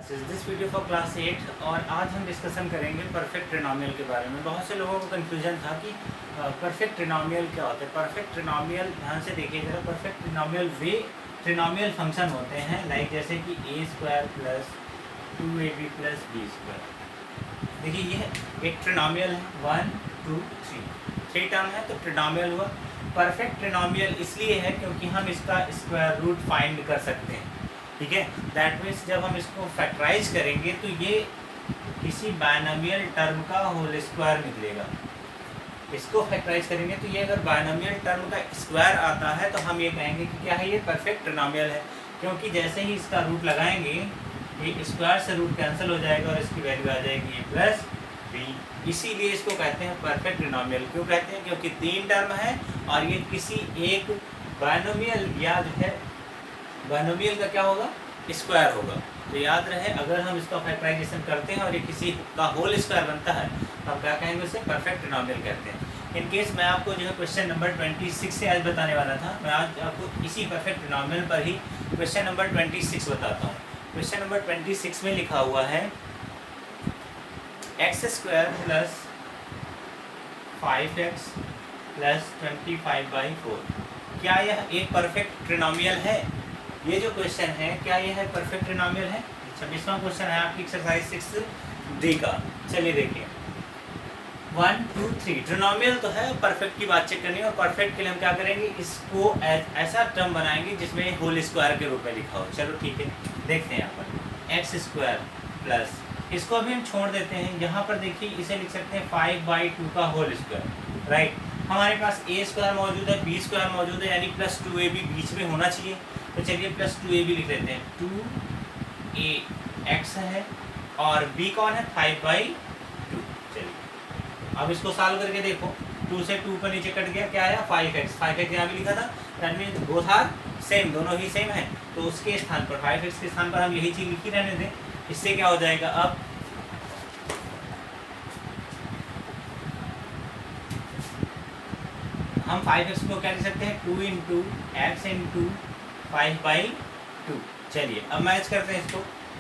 This video for class 8 और आज हम डिस्कशन करेंगे परफेक्ट ट्रिनोमियल के बारे में। बहुत से लोगों को कन्फ्यूजन था कि परफेक्ट ट्रिनोमियल क्या होता है। परफेक्ट ट्रिनोमियल ध्यान से देखिए जरा, परफेक्ट ट्रिनोमियल वे ट्रिनोमियल फंक्शन होते हैं लाइक जैसे कि a square plus 2ab plus B square. देखिए ये एक ट्रिनोमियल है, 1 2 3 टर्म है तो ट्रिनोमियल हुआ। परफेक्ट ट्रिनोमियल इसलिए है क्योंकि हम इसका स्क्वायर रूट फाइंड कर सकते हैं, ठीक है। दैट मीन्स जब हम इसको फैक्टराइज करेंगे तो ये किसी बायनोमियल टर्म का होल स्क्वायर निकलेगा। इसको फैक्टराइज करेंगे तो ये अगर बायनोमियल टर्म का स्क्वायर आता है तो हम ये कहेंगे कि क्या है, ये परफेक्ट ट्रिनोमियल है। क्योंकि जैसे ही इसका रूट लगाएंगे ये स्क्वायर से रूट कैंसिल हो जाएगा और इसकी वैल्यू आ जाएगी a प्लस बी। इसीलिए इसको कहते हैं परफेक्ट ट्रिनोमियल। क्यों कहते हैं? क्योंकि 3 टर्म है और ये किसी एक बायनोमियल या जो है बायनोमियल का क्या होगा, स्क्वायर होगा। तो याद रहे, अगर हम इसका फैक्टराइजेशन करते हैं और ये किसी का होल स्क्वायर बनता है तो हम क्या कहेंगे, उसे परफेक्ट ट्रिनोमियल कहते हैं। इन केस मैं आपको जो है क्वेश्चन नंबर 26 से आज बताने वाला था, मैं आज आपको इसी परफेक्ट ट्रिनोमियल पर ही क्वेश्चन नंबर 26 बताता हूँ। क्वेश्चन नंबर 26 में लिखा हुआ है X square plus 5x plus 25/4। क्या यह एक परफेक्ट ट्रिनोमियल है? ये जो क्वेश्चन है क्या यह है परफेक्ट ट्रिनोमियल है? 26वां क्वेश्चन है आपकी एक्सरसाइज 6D का। चलिए देखिए 1 2 3 ट्रिनोमियल तो है, परफेक्ट की बात चेक करनी है। और परफेक्ट के लिए हम क्या करेंगे, इसको ऐसा टर्म बनाएंगे जिसमें होल स्क्वायर के रूप में लिखा हो। चलो ठीक है, देखते हैं यहाँ पर एक्स स्क्वायर प्लस, इसको अभी हम छोड़ देते हैं। यहाँ पर देखिए इसे लिख सकते हैं 5/2 का होल स्क्वायर, राइट। हमारे पास a स्क्वायर मौजूद है, b स्क्वायर मौजूद है, यानी प्लस 2ab बीच में होना चाहिए। तो चलिए प्लस 2ab लिख लेते हैं। 2ax है और b कौन है, 5/2। चलिए अब इसको सॉल्व करके देखो, 2 से 2 पर नीचे कट गया, क्या आया 5x यहाँ भी लिखा था। That means both are same, दोनों ही सेम है। तो उसके स्थान पर 5x के स्थान पर हम यही चीज़ लिखी रहने दें। इससे क्या हो जाएगा, अब हम 5x को क्या लिख सकते हैं, 2 इंटू एक्स इंटू 5/2। चलिए अब मैच करते हैं इसको,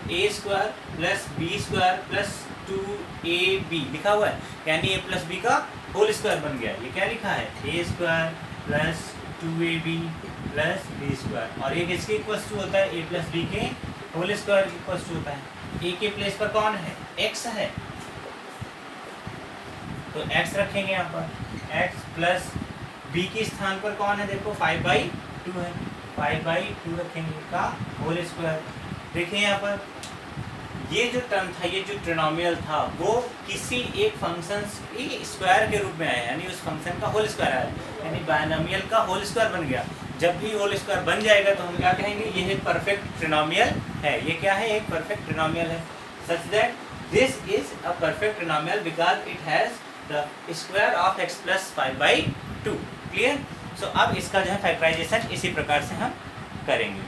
a square plus B square plus 2ab लिखा हुआ है, यानी a प्लस b का होल स्क्वायर बन गया। ये क्या लिखा है, a square plus 2ab plus b square. और ये किसके इक्वल टू होता है, a प्लस b के होल स्क्वायर के इक्वल टू होता है। a के प्लेस पर कौन है, x है, तो x रखेंगे यहाँ पर। x प्लस b के स्थान पर कौन है, देखो 5/2 है, 5/2 रखेंगे का होल स्क्वायर। देखिए यहाँ पर ये जो टर्म था, ये जो ट्रिनोमियल था, वो किसी एक फंक्शन के स्क्वायर के रूप में आया, यानी उस फंक्शन का होल स्क्वायर आया, यानी बायनोमियल का होल स्क्वायर बन गया। जब भी होल स्क्वायर बन जाएगा तो हम क्या कहेंगे, ये एक परफेक्ट ट्रिनोमियल है। ये क्या है, एक परफेक्ट ट्रिनोमियल है। Such that this is a perfect trinomial because it has the square of x plus 5/2। Clear? So अब इसका जो है फैक्टराइजेशन इसी प्रकार से हम करेंगे।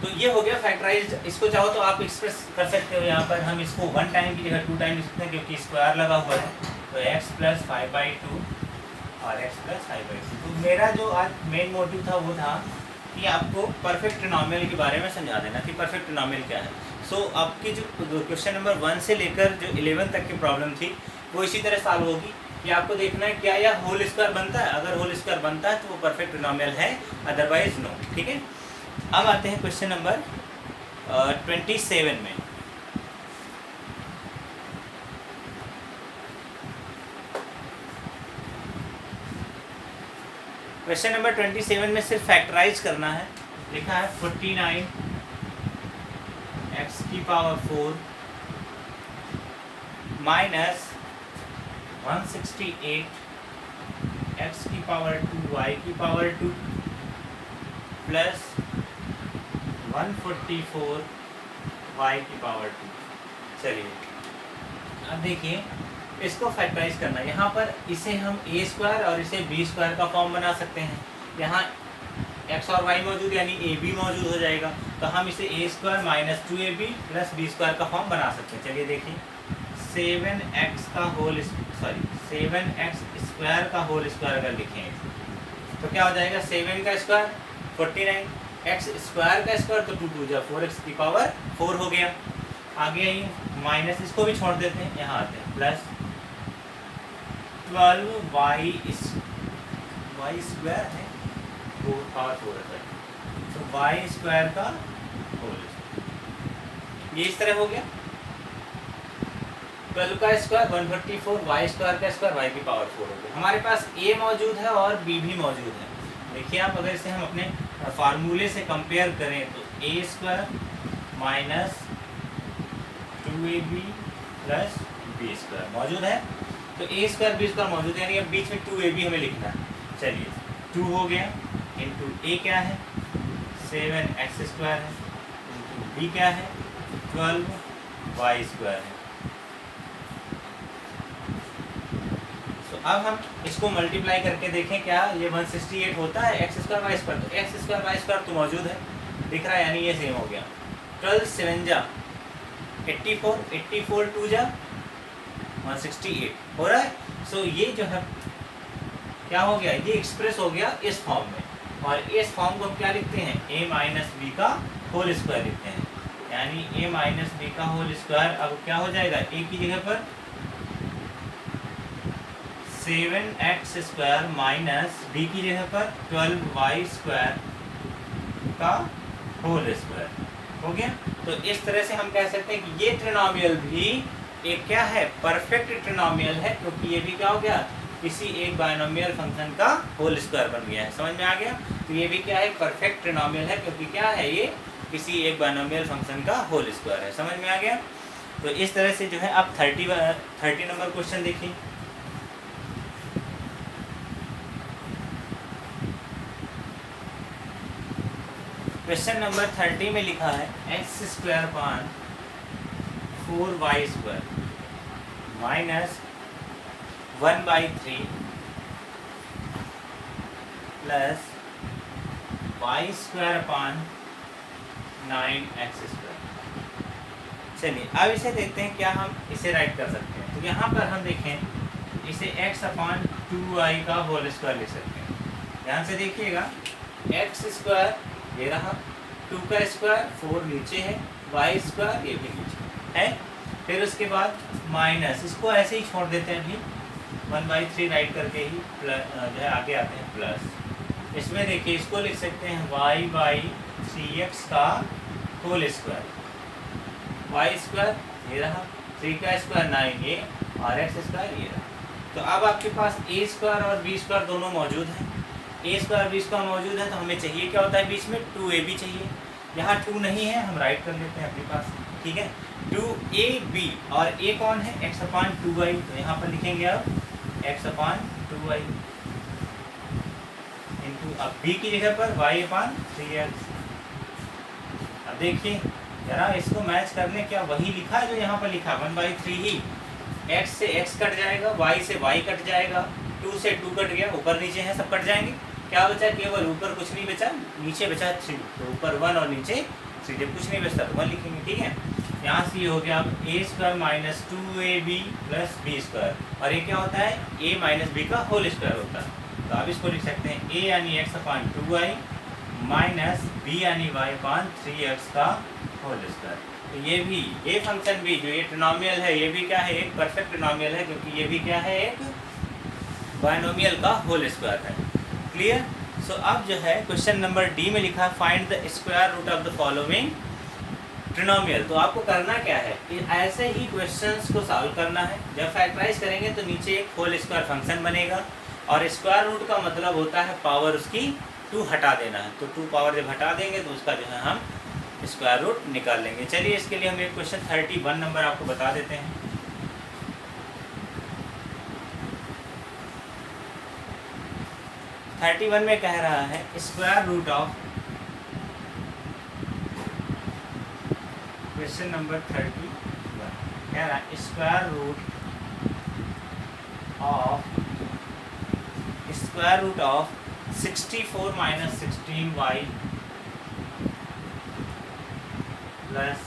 तो ये हो गया फैक्टराइज्ड। इसको चाहो तो आप एक्सप्रेस कर सकते हो, यहाँ पर हम इसको 1 टाइम की जगह 2 टाइम लिख सकते हैं क्योंकि स्क्वायर लगा हुआ है। तो x प्लस 5/2 और x प्लस 5/2। तो मेरा जो आज मेन मोटिव था वो था कि आपको परफेक्ट ट्रिनोमियल के बारे में समझा देना कि परफेक्ट ट्रिनोमियल क्या है। सो आपकी जो क्वेश्चन नंबर 1 से लेकर जो 11 तक की प्रॉब्लम थी वो इसी तरह सॉल्व होगी कि आपको देखना है क्या यह होल स्क्वायर बनता है। अगर होल स्क्वायर बनता है तो वो परफेक्ट ट्रिनोमियल है, अदरवाइज नो। ठीक है, अब आते हैं क्वेश्चन नंबर 27 में। क्वेश्चन नंबर 27 में सिर्फ फैक्टराइज करना है। लिखा है 49 x की पावर 4 माइनस 168 x की पावर 2 y की पावर 2 प्लस 144 y की पावर 2। चलिए अब देखिए इसको फैक्टराइज करना है। यहाँ पर इसे हम a स्क्वायर और इसे b स्क्वायर का फॉर्म बना सकते हैं। यहाँ x और y मौजूद यानी ab मौजूद हो जाएगा, तो हम इसे a square minus 2ab plus b square का फॉर्म बना सकते हैं। चलिए देखिए 7x स्क्वायर का होल स्क्वायर अगर लिखें तो क्या हो जाएगा, 7 का स्क्वायर 49, एक्स स्क्वायर का स्क्वायर तो 2 2 जा 4x की पावर 4 हो गया। आगे आइए माइनस, इसको भी छोड़ देते हैं, यहाँ आते हैं प्लस 12y स्क्वायर है 4 पावर 4 है, तो y स्क्वायर का होल ये इस तरह हो गया। 12 का स्क्वायर 144, y स्क्वायर का स्क्वायर y की पावर 4 हो गया। हमारे पास a मौजूद है और b भी मौजूद है। देखिए आप अगर इसे हम अपने फार्मूले से कंपेयर करें तो a square minus 2ab plus b square मौजूद है, तो a स्क्वायर b स्क्वायर मौजूद है, यानी अब बीच में 2ab हमें लिखना है। चलिए 2 हो गया, इंटू a क्या है 7x स्क्वायर है, इंटू b क्या है 12y स्क्वायर है। तो अब हम इसको मल्टीप्लाई करके देखें क्या ये 168 होता है एक्स स्क्वायर वाई स्क्वायर, तो एक्स स्क्वायर वाई स्क्वायर तो मौजूद है दिख रहा है, यानी ये सेम हो गया। 12 7 जा 84, 84 2 जा 168 हो रहा है। सो ये जो है क्या हो गया, ये एक्सप्रेस हो गया इस फॉर्म में, और इस फॉर्म को हम क्या लिखते हैं a माइनस बी का होल स्क्वायर लिखते हैं, यानी a माइनस बी का होल स्क्वायर। अब क्या हो जाएगा, a की जगह पर 7x स्क्वायर माइनस b की जगह पर 12y स्क्वायर का होल स्क्वायर हो गया। तो इस तरह से हम कह सकते हैं कि ये ट्रिनोमियल भी एक क्या है, परफेक्ट ट्रिनोमियल है, क्योंकि ये भी क्या हो गया, किसी एक बायनोमियल फंक्शन का होल स्क्वायर बन गया है। समझ में आ गया। तो ये भी क्या है, परफेक्ट ट्रिनोमियल है, क्योंकि क्या है, ये किसी एक बायनोमियल फंक्शन का होल स्क्वायर है। समझ में आ गया। तो इस तरह से जो है आप 30 नंबर क्वेश्चन देखिए। क्वेश्चन नंबर 30 में लिखा है एक्स स्क्वायर पान 4y square minus 1/3 plus y square पान 9x स्क्वायर। चलिए अब इसे देखते हैं क्या हम इसे राइट कर सकते हैं। तो यहाँ पर हम देखें इसे x अपान 2y का होल स्क्वायर लिख सकते हैं। ध्यान से देखिएगा, एक्स स्क्वायर ये रहा, 2 का स्क्वायर 4 नीचे है, y स्क्वायर ये भी नीचे है, फिर उसके बाद माइनस, इसको ऐसे ही छोड़ देते हैं अभी 1/3 राइट करके ही प्लस जो है आगे आते हैं प्लस। इसमें देखिए इसको लिख सकते हैं y/3x का होल स्क्वायर, y स्क्वायर ये रहा, 3 का स्क्वायर 9 ये, और x स्क्वायर ये रहा। तो अब आपके पास a स्क्वायर और b स्क्वायर दोनों मौजूद हैं। a स्क्वायर b स्क्वायर मौजूद है, तो हमें चाहिए क्या होता है, बीच में 2ab चाहिए। यहाँ 2 नहीं है, हम राइट कर लेते हैं अपने पास, ठीक है। 2ab और a कौन है, x अपान 2y, तो यहाँ पर लिखेंगे आप x अपान 2y इंटू, अब b की जगह पर y अपान 3x। अब देखिए जरा इसको मैच करने, क्या वही लिखा है जो यहाँ पर लिखा 1/3 ही, x से x कट जाएगा, y से y कट जाएगा, 2 से 2 कट गया, ऊपर नीचे है सब कट जाएंगे, क्या बचा, केवल ऊपर कुछ नहीं बचा, नीचे बचा 3, तो ऊपर 1 और नीचे 3, जब कुछ नहीं बचता तो 1 लिखेंगे, ठीक है। यहाँ से ये हो गया अब a square minus 2ab plus b square, और ये क्या होता है, a माइनस b का होल स्क्वायर होता है। तो आप इसको लिख सकते हैं a यानी x अपान 2y माइनस b यानी y अपान 3x का होल स्क्वायर। तो ये फंक्शन भी जो ये ट्रिनोमियल है, ये भी क्या है, एक परफेक्ट ट्रिनोमियल है, क्योंकि ये भी क्या है, एक बायनोमियल का होल स्क्वायर है। क्लियर। सो अब जो है क्वेश्चन नंबर डी में लिखा है find the square root of the following trinomial. तो आपको करना क्या है कि ऐसे ही क्वेश्चंस को सॉल्व करना है। जब फैक्टराइज करेंगे तो नीचे एक होल स्क्वायर फंक्शन बनेगा, और स्क्वायर रूट का मतलब होता है पावर उसकी 2 हटा देना है। तो 2 पावर जब हटा देंगे तो उसका जो है हम स्क्वायर रूट निकाल लेंगे। चलिए इसके लिए हम एक क्वेश्चन 31 नंबर आपको बता देते हैं। (31) में कह रहा है square root of, question number 31 कह रहा है square root of 64 minus 16y plus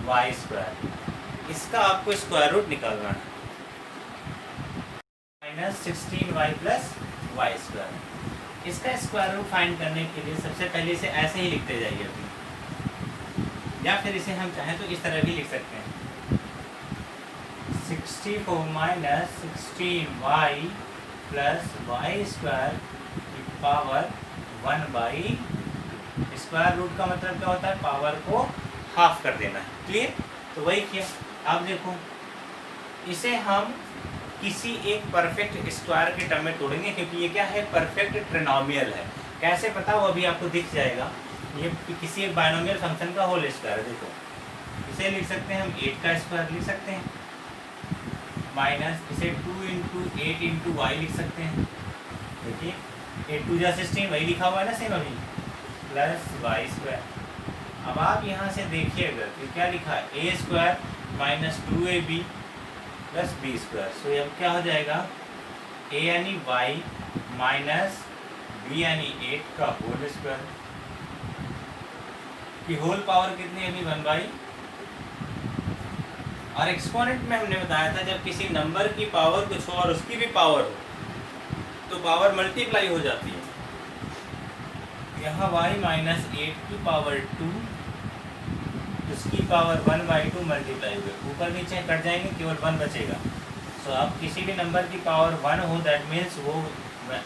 y square. इसका आपको स्क्वायर रूट निकालना है, minus 16y plus y square. इसका स्क्वायर रूट फाइंड करने के लिए सबसे पहले इसे ऐसे ही लिखते जाइए अभी, या फिर इसे हम चाहें तो इस तरह भी लिख सकते हैं 64 minus 16y plus Y square की पावर 1/, स्क्वायर रूट का मतलब क्या होता है, पावर को हाफ कर देना है। क्लियर? तो वही किया। आप देखो इसे हम किसी एक परफेक्ट स्क्वायर के टर्म में तोड़ेंगे, क्योंकि ये क्या है, परफेक्ट ट्रिनोमियल है। कैसे पता, वो अभी आपको दिख जाएगा। ये किसी एक बायनोमियल फंक्शन का होल स्क्वायर है। देखो इसे लिख सकते हैं हम 8 का स्क्वायर लिख सकते हैं, माइनस इसे 2 इंटू 8 इंटू वाई लिख सकते हैं। देखिए 8 2 जा 16, वही लिखा हुआ है ना सेम अभी, प्लस वाई स्क्वायर। अब आप यहाँ से देखिए अगर तो क्या लिखा है, A square minus 2ab plus B square. So अब क्या हो जाएगा, ए यानी वाई माइनस बी यानी 8 का होल स्क्वायर की होल पावर कितनी है अभी 1/। और एक्सपोनेंट में हमने बताया था जब किसी नंबर की पावर कुछ हो और उसकी भी पावर हो तो पावर मल्टीप्लाई हो जाती है। यहाँ y माइनस 8 की पावर 2 उसकी पावर 1/2 मल्टीप्लाई हुए, ऊपर नीचे कट जाएंगे, केवल 1 बचेगा। सो अब किसी भी नंबर की पावर 1 हो दैट मीन्स वो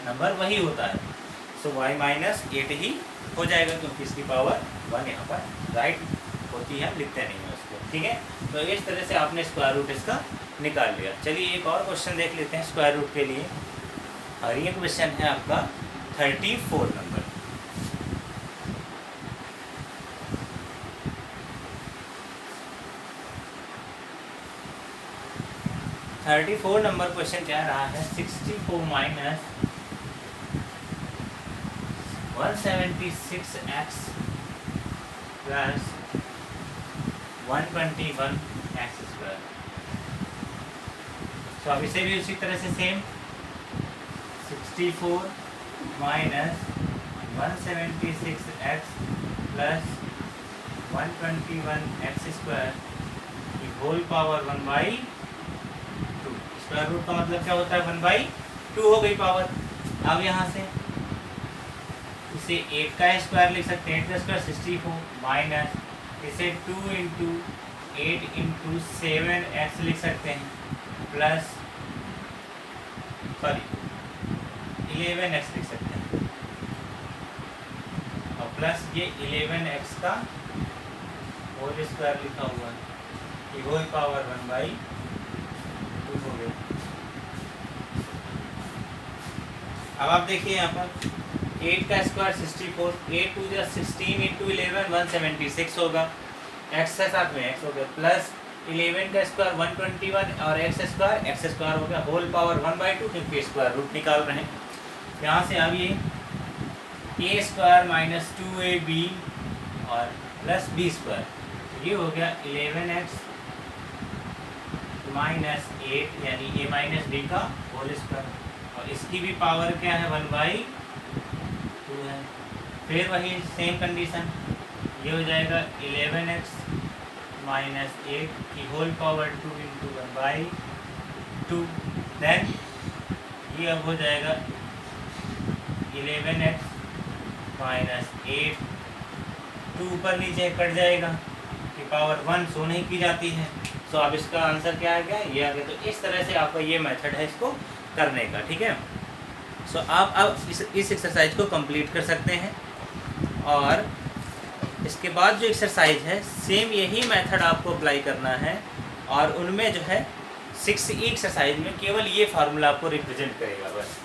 नंबर वही होता है। सो y माइनस 8 ही हो जाएगा, क्योंकि इसकी पावर 1 यहाँ पर राइट होती है, लिखते नहीं है उसको। ठीक है, तो इस तरह से आपने स्क्वायर रूट इसका निकाल लिया। चलिए एक और क्वेश्चन देख लेते हैं स्क्वायर रूट के लिए, और ये क्वेश्चन है आपका 34 नंबर। नंबर क्वेश्चन क्या रहा है, 64 minus 176x plus 121x square. तो अब इसे भी उसी तरह से same 64 minus 176x plus 121x square की होल पावर 1/2। स्क्वायर रूट का मतलब क्या होता है, 1/2 हो गई पावर। अब यहाँ से इसे 8 का स्क्वायर लिख सकते हैं, 8 का स्क्वायर 64 माइनस इसे 2 इंटू 8 इंटू 7x लिख सकते हैं, प्लस 11x लिख सकते हैं, और प्लस ये 11x का होल स्क्वायर लिखा हुआ है, ये होल पावर 1/2 हो गया। अब आप देखिए यहाँ पर 8 का स्क्वायर 64, 8 2 जा 16 इंटू 11 176 होगा, x के साथ में x हो गया, प्लस 11 का स्क्वायर 121 और x स्क्वायर हो गया, होल पावर 1/2, क्योंकि स्क्वायर रूट निकाल रहे हैं। यहाँ से अब ये a स्क्वायर माइनस 2ab और प्लस b स्क्वायर, ये हो गया 11x माइनस 8 यानी a माइनस b का होल स्क्वायर, और इसकी भी पावर क्या है 1/2 है। फिर वही सेम कंडीशन, ये हो जाएगा 11x माइनस 8 की होल पावर 2 इंटू 1/2। देन ये अब हो जाएगा 11x माइनस 8, 2 ऊपर नीचे कट जाएगा कि पावर 1 शो नहीं की जाती है। तो अब इसका आंसर क्या आ गया, ये आ गया। तो इस तरह से आपका ये मेथड है इसको करने का। ठीक है, सो आप अब इस एक्सरसाइज को कंप्लीट कर सकते हैं, और इसके बाद जो एक्सरसाइज है सेम यही मेथड आपको अप्लाई करना है, और उनमें जो है 6 एक्सरसाइज में केवल ये फार्मूला आपको रिप्रेजेंट करेगा बस,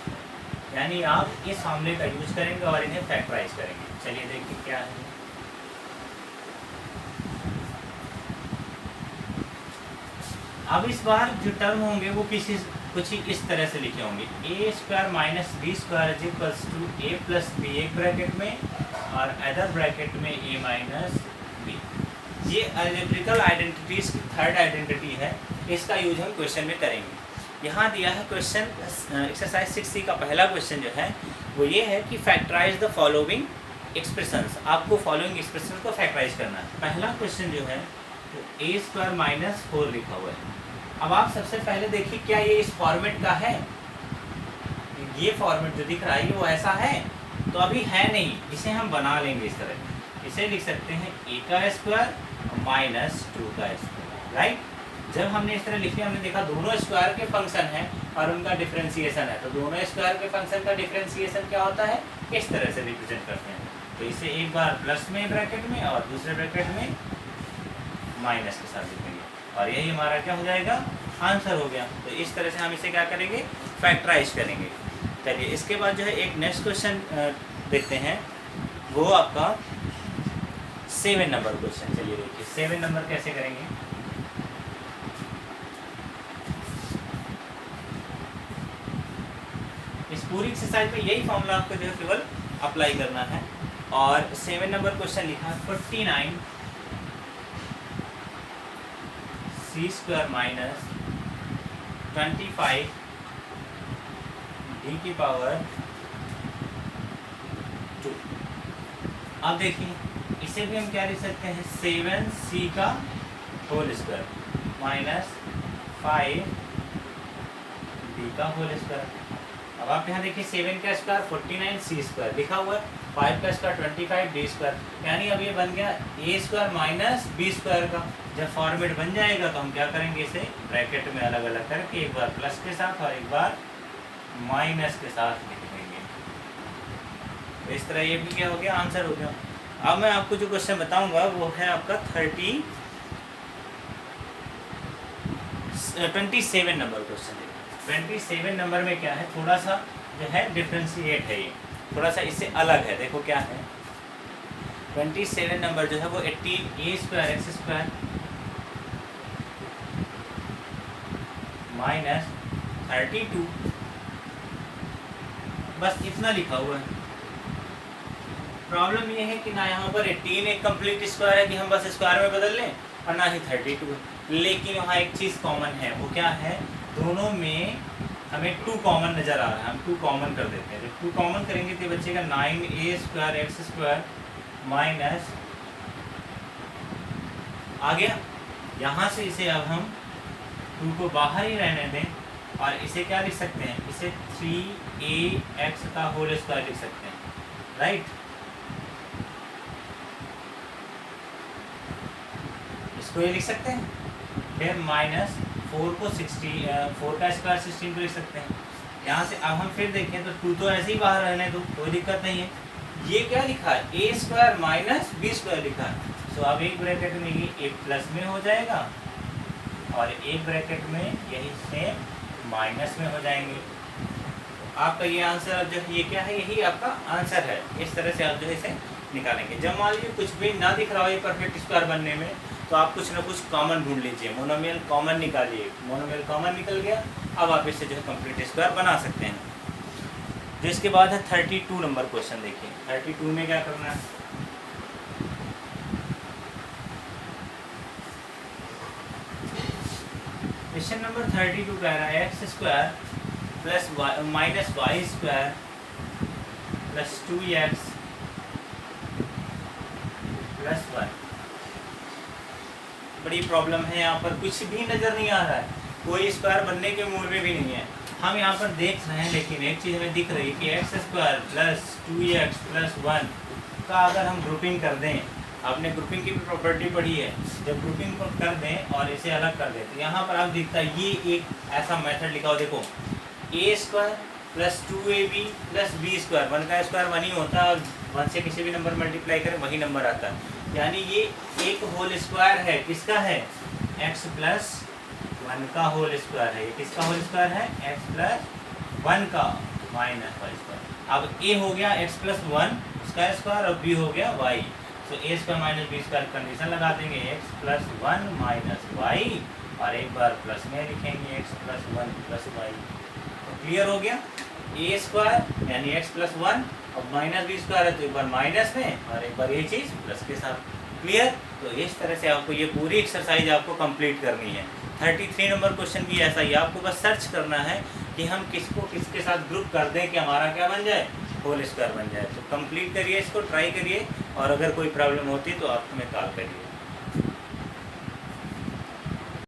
यानी आप इस फार्मूले का यूज करेंगे और इन्हें फैक्टराइज करेंगे। चलिए देखिए क्या है। अब इस बार जो टर्म होंगे वो कुछ ही इस तरह से लिखे होंगे, A square minus B square is equals to A plus B एक ब्रैकेट में और अदर ब्रैकेट में ए माइनस बी। ये अलजेब्रिकल आइडेंटिटीज की थर्ड आइडेंटिटी है, इसका यूज हम क्वेश्चन में करेंगे। यहाँ दिया है क्वेश्चन एक्सरसाइज 6C का पहला क्वेश्चन जो है वो ये है कि फैक्टराइज द फॉलोइंग एक्सप्रेशंस। आपको फॉलोइंग एक्सप्रेशन को फैक्टराइज करना है। पहला क्वेश्चन जो है तो ए स्क्वायर माइनस 4 लिखा हुआ है। अब आप सबसे पहले देखिए क्या ये इस फॉर्मेट का है, ये फॉर्मेट जो दिख रहा है ये वो ऐसा है, तो अभी है नहीं, इसे हम बना लेंगे इस तरह। इसे लिख सकते हैं a का स्क्वायर माइनस 2 का स्क्वायर, राइट। जब हमने इस तरह लिख लिया, हमने देखा दोनों स्क्वायर के फंक्शन हैं और उनका डिफरेंशिएशन है, तो दोनों स्क्वायर के फंक्शन का डिफरेंशिएशन क्या होता है, इस तरह से रिप्रेजेंट करते हैं। तो इसे एक बार प्लस में ब्रैकेट में और दूसरे ब्रैकेट में माइनस के साथ लिखेंगे, और यही हमारा क्या हो जाएगा, आंसर हो गया। तो इस तरह से हम इसे क्या करेंगे, फैक्टराइज करेंगे। चलिए इसके बाद जो है एक नेक्स्ट क्वेश्चन देखते हैं, वो आपका 7 नंबर क्वेश्चन। चलिए देखिए 7 नंबर कैसे करेंगे। इस पूरी एक्सरसाइज में यही फॉर्मूला आपको जो है केवल अप्लाई करना है। और 7 नंबर क्वेश्चन लिखा है 49 c स्क्वायर माइनस 25 d की पावर 2। अब देखिए इसे भी हम क्या लिख सकते हैं, 7c का होल स्क्वायर माइनस 5 d का होल स्क्वायर। अब आप यहाँ देखिए 7 का स्क्वायर 49 c स्क्वायर लिखा हुआ है, 5 का स्क्वायर 25 d स्क्वायर, यानी अब ये बन गया a square minus b square का। जब फॉर्मेट बन जाएगा तो हम क्या करेंगे, इसे ब्रैकेट में अलग अलग करके एक बार प्लस के साथ और एक बार माइनस के साथ लिख देंगे। तो इस तरह ये भी क्या हो गया, आंसर हो गया। अब मैं आपको जो क्वेश्चन बताऊंगा वो है आपका 27 नंबर क्वेश्चन। 27 नंबर में क्या है, थोड़ा सा जो है डिफ्रेंशिएट है, ये थोड़ा सा इससे अलग है। देखो क्या है, 27 नंबर जो है वो 18a square X square minus 32, बस इतना लिखा हुआ है। प्रॉब्लम ये है कि ना यहाँ पर 18 एक कंप्लीट स्क्वायर है कि हम बस स्क्वायर में बदल लें, और ना ही 32, लेकिन वहाँ एक चीज़ कॉमन है। वो क्या है, दोनों में हमें 2 कॉमन नज़र आ रहा है, हम 2 कॉमन कर देते हैं। जब 2 कॉमन करेंगे तो बचेगा 9a square X square minus, आ गया। यहाँ से इसे अब हम 2 को बाहर ही रहने दें और इसे क्या लिख सकते हैं, इसे 3ax का होल स्क्वायर लिख सकते हैं, राइट। इसको ये लिख सकते हैं, फिर माइनस 4 को 4 का स्क्वायर 16 को लिख सकते हैं। यहाँ से अब हम फिर देखें तो 2 तो ऐसे ही बाहर रहने दो, कोई दिक्कत नहीं है। ये क्या लिखा है, a square minus b square लिखा है। तो अब एक ब्रैकेट में ये एक प्लस में हो जाएगा और एक ब्रैकेट में यही सेम माइनस में हो जाएंगे। आपका ये आंसर जो है ये क्या है, यही आपका आंसर है। इस तरह से आप जो है इसे निकालेंगे। जब मान लीजिए कुछ भी ना दिख रहा हो ये परफेक्ट स्क्वायर बनने में, तो आप कुछ ना कुछ कॉमन ढूंढ लीजिए, मोनोमियल कॉमन निकालिए। मोनोमियल कॉमन निकल गया, अब आप इससे जो है कंप्लीट स्क्वायर बना सकते हैं। जो इसके बाद है 32 नंबर क्वेश्चन। देखिए 32 में क्या करना है, क्वेश्चन नंबर 32 कह रहा है X square plus minus Y square plus 2x plus 1। बड़ी प्रॉब्लम है, यहाँ पर कुछ भी नज़र नहीं आ रहा है, कोई स्क्वायर बनने के मूड में भी नहीं है। हम यहाँ पर देख रहे हैं, लेकिन एक चीज़ हमें दिख रही है कि x square plus 2x plus 1 का अगर हम ग्रुपिंग कर दें, आपने ग्रुपिंग की भी प्रॉपर्टी पढ़ी है, जब ग्रुपिंग कर दें और इसे अलग कर दें तो यहाँ पर आप दिखता है ये एक ऐसा मेथड लिखा हो। देखो a square plus 2ab plus b square, 1 का स्क्वायर 1 ही होता है और 1 से किसी भी नंबर मल्टीप्लाई करें वही नंबर आता है। यानी ये एक होल स्क्वायर है, किसका है, x प्लस 1 का होल स्क्वायर है। ये किसका होल स्क्वायर है, x प्लस 1 का माइनस वाई स्क्वायर। अब a हो गया x प्लस 1 उसका स्क्वायर और b हो गया y। तो a square minus b square condition लगा देंगे, x प्लस 1 माइनस y और एक बार प्लस में लिखेंगे x प्लस 1 प्लस y। तो क्लियर हो गया, a स्क्वायर यानी x प्लस 1 और माइनस b स्क्वायर है तो एक बार माइनस में और एक बार ये चीज़ प्लस के साथ। क्लियर। तो इस तरह से आपको ये पूरी एक्सरसाइज आपको कंप्लीट करनी है। 33 नंबर क्वेश्चन भी ऐसा ही, आपको बस सर्च करना है कि हम किसको किसके साथ ग्रुप कर दें कि हमारा क्या बन जाए, होल स्क्वायर बन जाए। तो कंप्लीट करिए, इसको ट्राई करिए और अगर कोई प्रॉब्लम होती है तो आप हमें कॉल करिए।